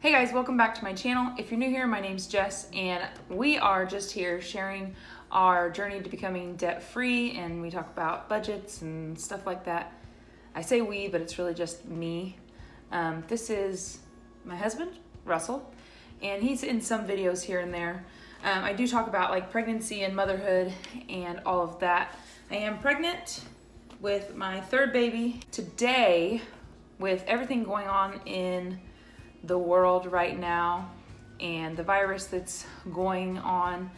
Hey guys, welcome back to my channel. If you're new here, my name's Jess and we are just here sharing our journey to becoming debt-free, and we talk about budgets and stuff like that. I say we, but it's really just me. This is my husband, Russell, and he's in some videos here and there. I do talk about like pregnancy and motherhood and all of that. I am pregnant with my third baby. Today, with everything going on in the world right now and the virus that's going on,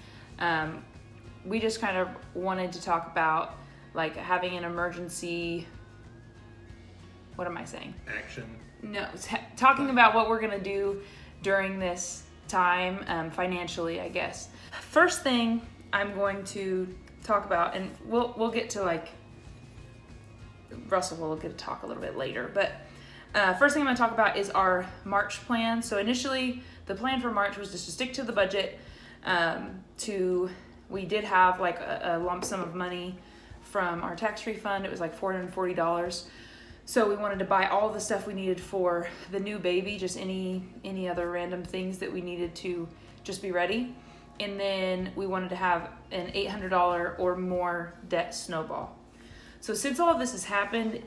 we just kind of wanted to talk about like having an emergency, what am I saying? Action. No, talking about what we're gonna do during this time, financially, I guess. First thing I'm going to talk about, and we'll get to like, Russell will get to talk a little bit later, but first thing I'm going to talk about is our March plan. So initially, the plan for March was just to stick to the budget. We did have like a lump sum of money from our tax refund. It was like $440. So we wanted to buy all the stuff we needed for the new baby, just any other random things that we needed to just be ready. And then we wanted to have an $800 or more debt snowball. So since all of this has happened,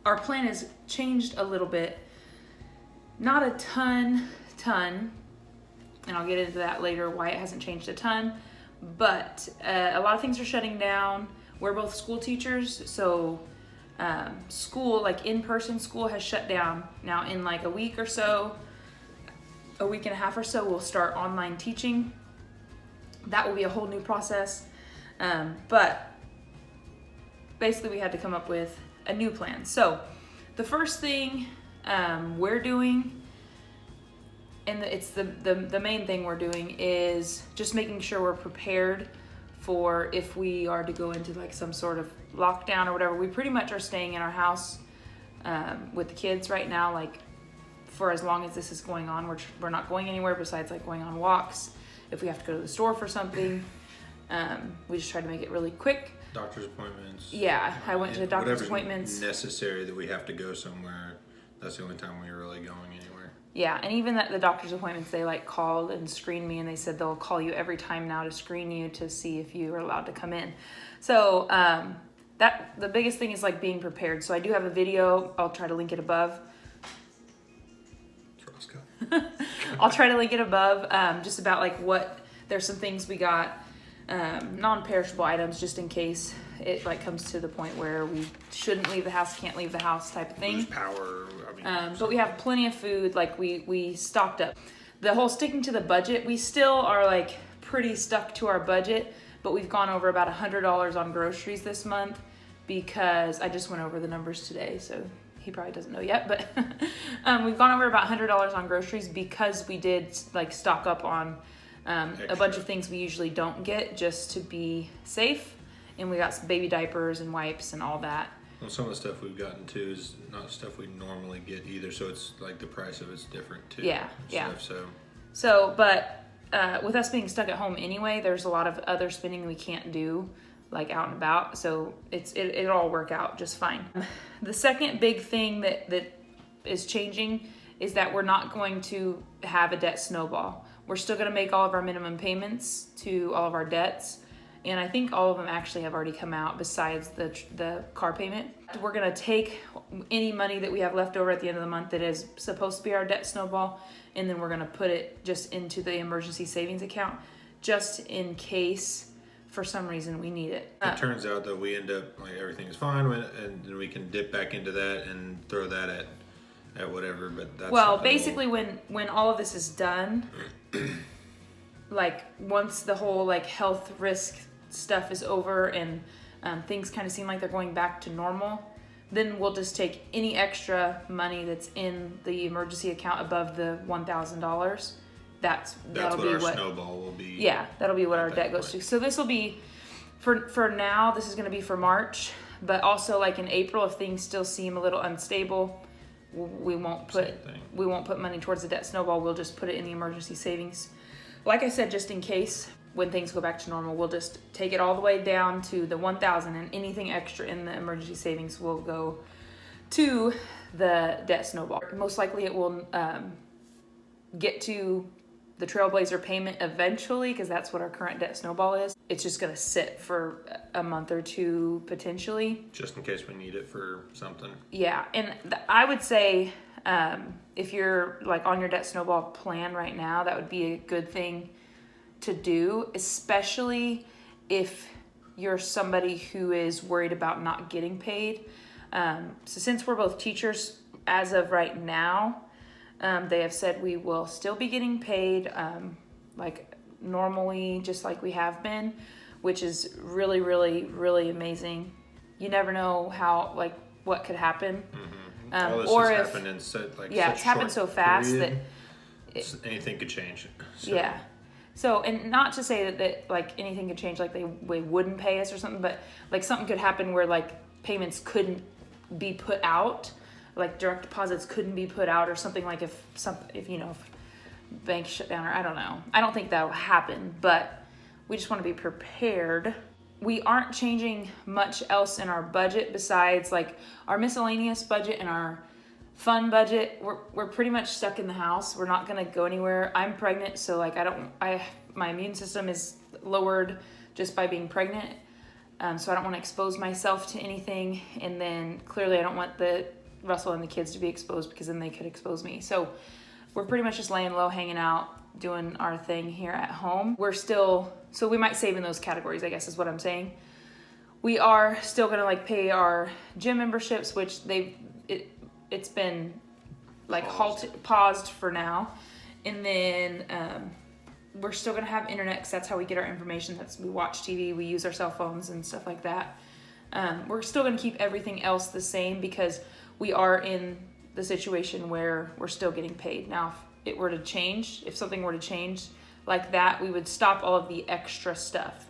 our plan has changed a little bit. Not a ton, and I'll get into that later, why it hasn't changed a ton, but a lot of things are shutting down. We're both school teachers, so school, like in-person school, has shut down. Now in like a week or so, a week and a half or so, we'll start online teaching. That will be a whole new process, but basically we had to come up with a new plan. So the first thing we're doing, and it's the main thing we're doing, is just making sure we're prepared for if we are to go into like some sort of lockdown or whatever. We pretty much are staying in our house with the kids right now, like for as long as this is going on. We're not going anywhere besides like going on walks. If we have to go to the store for something, we just try to make it really quick. Doctor's appointments. Yeah, I went to the doctor's appointments. Necessary that we have to go somewhere. That's the only time we're really going anywhere. Yeah, and even at the doctor's appointments, they like called and screened me, and they said they'll call you every time now to screen you to see if you are allowed to come in. So that the biggest thing is like being prepared. So I do have a video. I'll try to link it above. I'll try to link it above, just about like there's some things we got, non-perishable items, just in case it like comes to the point where we shouldn't leave the house, can't leave the house type of thing. Lose power. But we have plenty of food, like we stocked up. The whole sticking to the budget, we still are like pretty stuck to our budget, but we've gone over about $100 on groceries this month because I just went over the numbers today, so he probably doesn't know yet, but we've gone over about $100 on groceries because we did like stock up on a bunch of things we usually don't get, just to be safe. And we got some baby diapers and wipes and all that. Well, some of the stuff we've gotten too is not stuff we normally get either, so it's like the price of it's different too. Yeah. But with us being stuck at home anyway, there's a lot of other spending we can't do, like out and about. So it'll all work out just fine. The second big thing that is changing is that we're not going to have a debt snowball. We're still going to make all of our minimum payments to all of our debts. And I think all of them actually have already come out besides the car payment. We're going to take any money that we have left over at the end of the month that is supposed to be our debt snowball, and then we're going to put it just into the emergency savings account, just in case for some reason we need it. It turns out that we end up like everything is fine, and then we can dip back into that and throw that at whatever. But that's basically when all of this is done, like once the whole like health risk stuff is over and things kind of seem like they're going back to normal, then we'll just take any extra money that's in the emergency account above the $1,000. That'll be what our snowball will be. Yeah, that'll be what our debt goes to. So this will be for now. This is going to be for March, but also like in April, if things still seem a little unstable, we won't put money towards the debt snowball. We'll just put it in the emergency savings. Like I said, just in case when things go back to normal, we'll just take it all the way down to the 1,000, and anything extra in the emergency savings will go to the debt snowball. Most likely it will get to the Trailblazer payment eventually, because that's what our current debt snowball is. It's just going to sit for a month or two potentially. Just in case we need it for something. Yeah, and I would say if you're like on your debt snowball plan right now, that would be a good thing to do, especially if you're somebody who is worried about not getting paid. So since we're both teachers, as of right now, they have said we will still be getting paid like normally, just like we have been, which is really, really, really amazing. You never know how, like, what could happen. All this or has if, happened in such it's happened so fast period, that anything could change. So. Yeah. So, and not to say that like anything could change, like they wouldn't pay us or something, but like something could happen where like payments couldn't be put out, like direct deposits couldn't be put out or something, like if banks shut down, or I don't know. I don't think that'll happen, but we just want to be prepared. We aren't changing much else in our budget besides like our miscellaneous budget and our fun budget. We're pretty much stuck in the house. We're not gonna go anywhere. I'm pregnant, so like my immune system is lowered just by being pregnant. So I don't want to expose myself to anything, and then clearly I don't want Russell and the kids to be exposed, because then they could expose me. So we're pretty much just laying low, hanging out, doing our thing here at home. So we might save in those categories, I guess is what I'm saying. We are still gonna like pay our gym memberships, which it's been like paused for now. And then we're still gonna have internet, because that's how we get our information. We watch TV, we use our cell phones and stuff like that. We're still gonna keep everything else the same, because we are in the situation where we're still getting paid. Now, if something were to change like that, we would stop all of the extra stuff.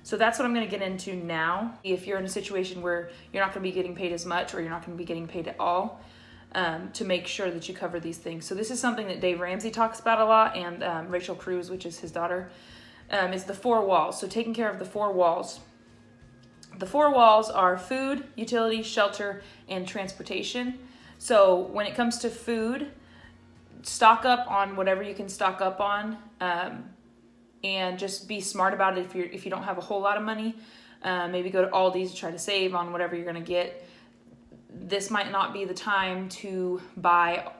So that's what I'm going to get into now. If you're in a situation where you're not going to be getting paid as much, or you're not going to be getting paid at all, to make sure that you cover these things. So this is something that Dave Ramsey talks about a lot, and Rachel Cruz, which is his daughter, is the 4 walls. So taking care of the 4 walls. The 4 walls are food, utilities, shelter, and transportation. So when it comes to food, stock up on whatever you can stock up on, and just be smart about it. If you don't have a whole lot of money, maybe go to Aldi's to try to save on whatever you're going to get. This might not be the time to buy,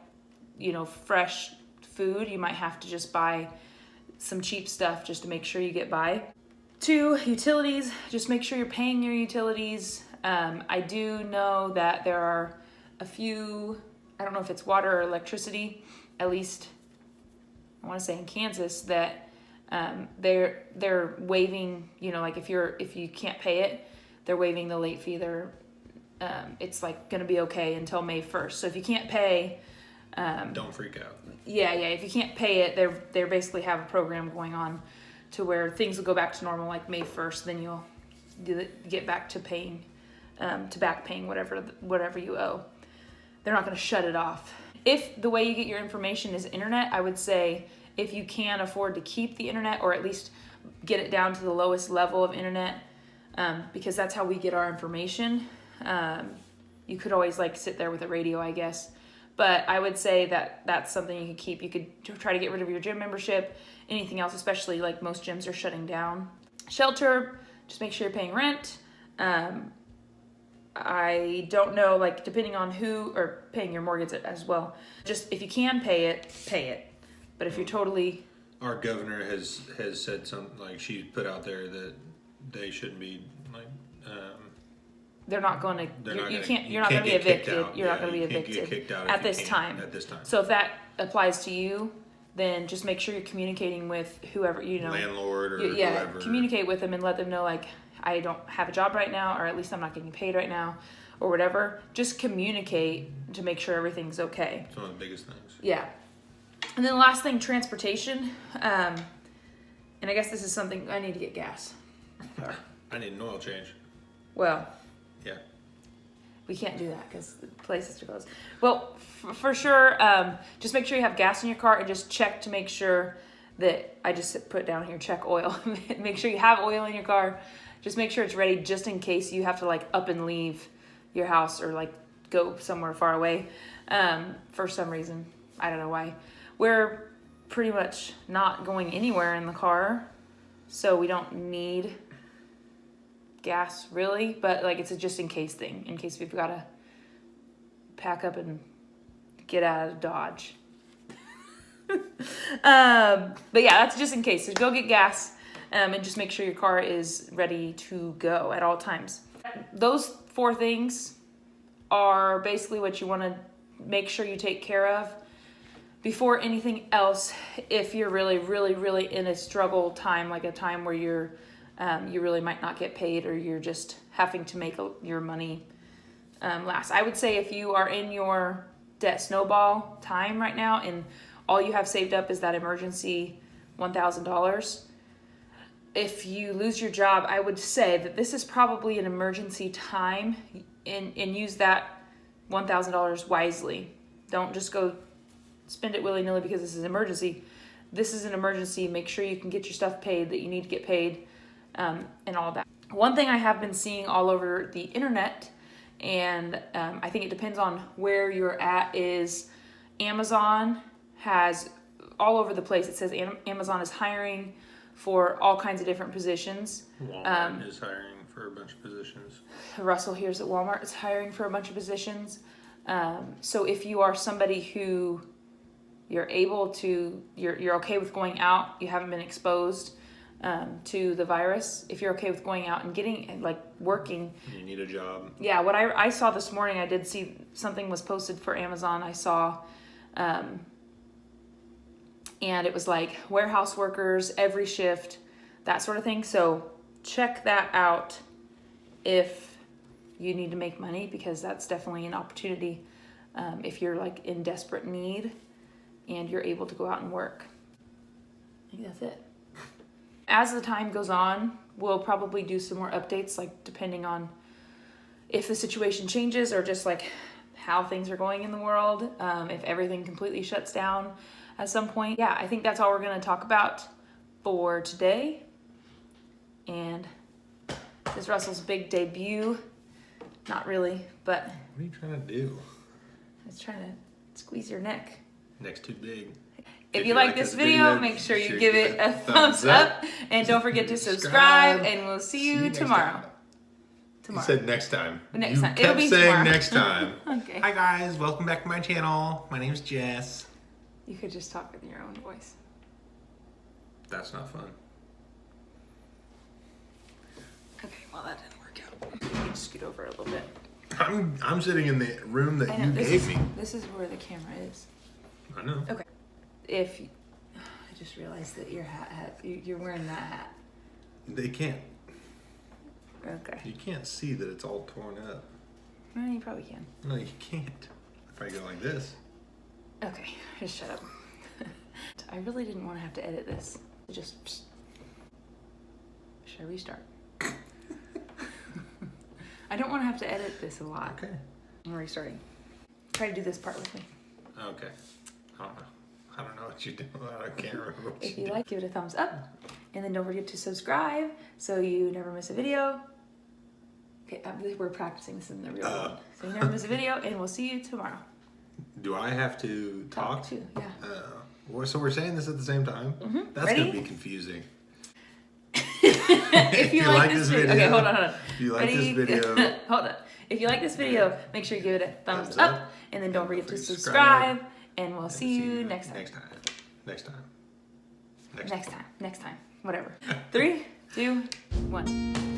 fresh food. You might have to just buy some cheap stuff just to make sure you get by. 2, utilities. Just make sure you're paying your utilities. I do know that there are a few, I don't know if it's water or electricity, at least I want to say in Kansas, that they're waiving, like if you can't pay it, they're waiving the late fee. It's like going to be okay until May 1st. So if you can't pay, don't freak out. Yeah. If you can't pay it, they basically have a program going on to where things will go back to normal like May 1st. Then you'll get back to paying, back paying whatever you owe. They're not going to shut it off. If the way you get your information is internet, I would say if you can afford to keep the internet, or at least get it down to the lowest level of internet, because that's how we get our information. You could always like sit there with a radio, I guess. But I would say that that's something you could keep. You could try to get rid of your gym membership, anything else, especially like most gyms are shutting down. Shelter, just make sure you're paying rent. I don't know, like depending on who, or paying your mortgage as well. Just if you can pay it, pay it. But if you're totally... Our governor has said something, like she put out there that they shouldn't be like... They're not going to... You're not going to be evicted. You're not going to be evicted at this time. So if that applies to you, then just make sure you're communicating with whoever, landlord or whoever. Communicate with them and let them know, like, I don't have a job right now, or at least I'm not getting paid right now, or whatever. Just communicate to make sure everything's okay. It's one of the biggest things. Yeah. And then the last thing, transportation. And I guess this is something, I need to get gas. I need an oil change. Well... Yeah. We can't do that because the places are closed. Well, for sure, just make sure you have gas in your car, and just check to make sure that, I just put down here, check oil. Make sure you have oil in your car. Just make sure it's ready just in case you have to like up and leave your house, or like go somewhere far away for some reason. I don't know why. We're pretty much not going anywhere in the car, so we don't need gas really, but like it's a just in case thing, in case we've got to pack up and get out of Dodge. But yeah, that's just in case. So go get gas and just make sure your car is ready to go at all times. Those 4 things are basically what you want to make sure you take care of before anything else. If you're really, really, really in a struggle time, like a time where you really might not get paid, or you're just having to make your money last. I would say if you are in your debt snowball time right now and all you have saved up is that emergency $1,000, if you lose your job, I would say that this is probably an emergency time, and use that $1,000 wisely. Don't just go spend it willy-nilly because this is an emergency. This is an emergency. Make sure you can get your stuff paid that you need to get paid, and all that. One thing I have been seeing all over the internet, and I think it depends on where you're at, is Amazon has all over the place. It says Amazon is hiring for all kinds of different positions. Walmart is hiring for a bunch of positions. Russell here's at Walmart is hiring for a bunch of positions. So if you are somebody who you're okay with going out, you haven't been exposed to the virus, if you're okay with going out and getting, like, working. You need a job. Yeah, what I saw this morning, I did see something was posted for Amazon. I saw, and it was like warehouse workers, every shift, that sort of thing. So check that out if you need to make money, because that's definitely an opportunity if you're like in desperate need and you're able to go out and work. I think that's it. As the time goes on, we'll probably do some more updates, like depending on if the situation changes or just like how things are going in the world, if everything completely shuts down at some point. Yeah, I think that's all we're going to talk about for today. And this is Russell's big debut. Not really, but... What are you trying to do? I was trying to squeeze your neck. Neck's too big. If you like this video, make sure you give it a thumbs up. And don't forget to subscribe. And we'll see you tomorrow. You said next time. Next time. It'll be saying tomorrow. Next time. Okay. Hi guys, welcome back to my channel. My name's Jess. You could just talk in your own voice. That's not fun. Okay, well that didn't work out. You can scoot over a little bit. I'm sitting in the room that you gave me. This is where the camera is. I know. Okay. I just realized that you're wearing that hat. They can't. Okay. You can't see that it's all torn up. Well, you probably can. No, you can't. If I go like this. Okay, just shut up. I really didn't want to have to edit this. Should I restart? I don't want to have to edit this a lot. Okay. I'm restarting. Try to do this part with me. Okay. I don't know what you do. I can't remember what If you you do. like, give it a thumbs up. And then don't forget to subscribe so you never miss a video. Okay, we're practicing this in the real world. So you never miss a video, and we'll see you tomorrow. Do I have to talk? Too, yeah. So we're saying this at the same time? Mm-hmm. That's Ready? going to be confusing. If you like this video. Okay, hold on. If you like this video. Hold on. If you like this video, make sure you give it a thumbs up. And then don't forget to subscribe. And we'll see you next time. Next time. Whatever. 3, 2, 1.